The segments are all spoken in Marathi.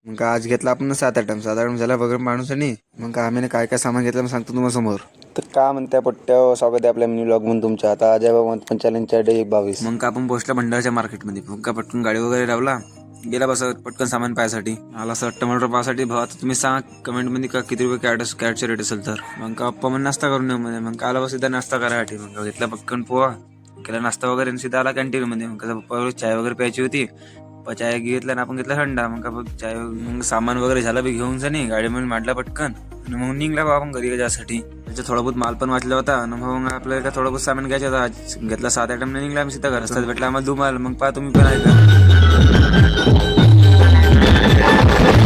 मग आज घेतला आपण 7 आयटम झाला वगैरे माणूस आणि मग आम्ही काय काय सामान घेतलं मग सांगतो तुम्हाला समोर. तर का म्हणत्या पट्ट्या स्वागत आहे आपल्या मिनी ब्लॉग म्हणून तुमच्या. आता अजय बाबा पंचायत 22. मग आपण पोहोचला भंडारच्या मार्केटमध्ये. मग का पटकन गाडी वगैरे लावला गेला बस पटकन सामान पायासाठी. मला असं टमाटर पायासाठी भाव आता तुम्ही सांगा कमेंटमध्ये का किती रुपये कॅटचे रेट असेल तर. मग का पप्पा मग नाश्ता करून येऊ मध्ये. मग का आला बस सीधा नाश्ता करायसाठी. मग घेतला पटकन पोहा केला नाश्ता वगैरे सीधा आला कॅन्टीनमध्ये. मग कसं पप्पा चाय वगैरे प्यायची होती. चाय घेतला ना आपण घेतला थंडा. मग का चाय मग सामान वगैरे झालं बी घेऊन जाणी गाडीमध्ये मांडला पटकन आणि मग निघला बा आपण घरी जायसाठी. त्याचा थोडा बहुत माल पण वाचला होता आणि मग आपल्याला थोडं बहुत सामान घ्यायचं होतं. आज घेतला 7 आयटम निघला आम्ही सीधा घरात भेटला आम्हाला दुमाल. मग पहा तुम्ही पण ऐका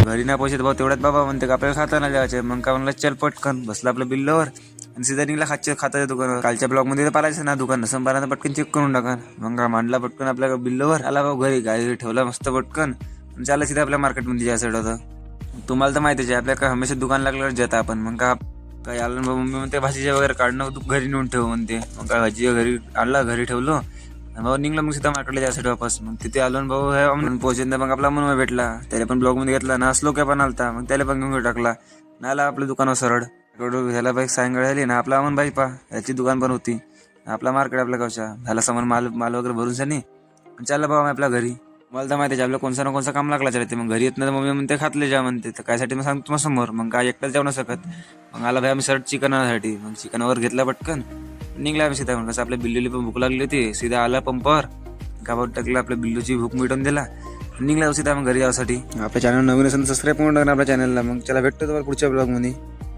घरी ना पोहोचत भाऊ तेवढ्यात बाबा म्हणते का आपल्याला खाता ना जायचे. मग का म्हणलं चल पटकन बसला आपल्या बिल्लावर आणि सीधा निघला खात्याच्या दुकानावर. कालच्या ब्लॉग मध्ये पालायचं ना दुकान संभारानं पटकन चेक करून टाका. मग मांडला पटकन आपल्या बिल्लावर आला भाऊ घरी. गाडी ठेवला मस्त पटकन चालला सीधा आपल्या मार्केटमध्ये जायचं होतं. तुम्हाला तर माहितीच आहे आपल्या का हमेशा दुकान लागल्यावर जाता आपण. मग का काय आलं मम्मी म्हणते भाजीच्या वगैरे काढणं घरी नेऊन ठेव म्हणते. मग काय भाजी घरी आणला घरी ठेवलो भाऊ निघला मग सीधा मार्केटला जायसाठी वापस. मग तिथे आलो भाऊ पोहोचून मग आपला मन भेटला. त्याला पण ब्लॉग मध्ये घेतला ना श्लोक पण आलता. मग त्याला पण घेऊन टाकला ना आला आपल्या दुकानावर सरळ रोड ह्याला बाईक सायंकाळ झाली ना आपला अमन बाई पा याची दुकान पण होती. आपला मार्केट आपल्या गावच्या झाला सामान माल वगैरे भरून सनी चालला बाबा आपल्या घरी. मला तर माहिती आहे आपलं कोणसा ना कोणसा काम लागला चालते. मग घरी येत नाही मम्मी म्हणते खातले जा म्हणते. तर कायसाठी मग सांगतो तुम्हाला समोर. मग काय एकट्याला जाऊ न शकत. मग आला भाई आम्ही सर्ट चिकनसाठी. मग चिकनवर घेतला पटकन निघला आम्ही सीधा. मग कसं आपल्या बिल्लूला पण भूक लागली होती. सीधा आला पंपावर गावात टाकला आपल्या बिल्लूची भूक मिटवून दिला निघला सीधा मग घरी जाण्यासाठी. आपल्या चॅनल नवीन असेल सबस्क्राईब करून टाका आपल्या चॅनलला. मग चला भेटतो तुम्हाला पुढच्या ब्लॉगमध्ये.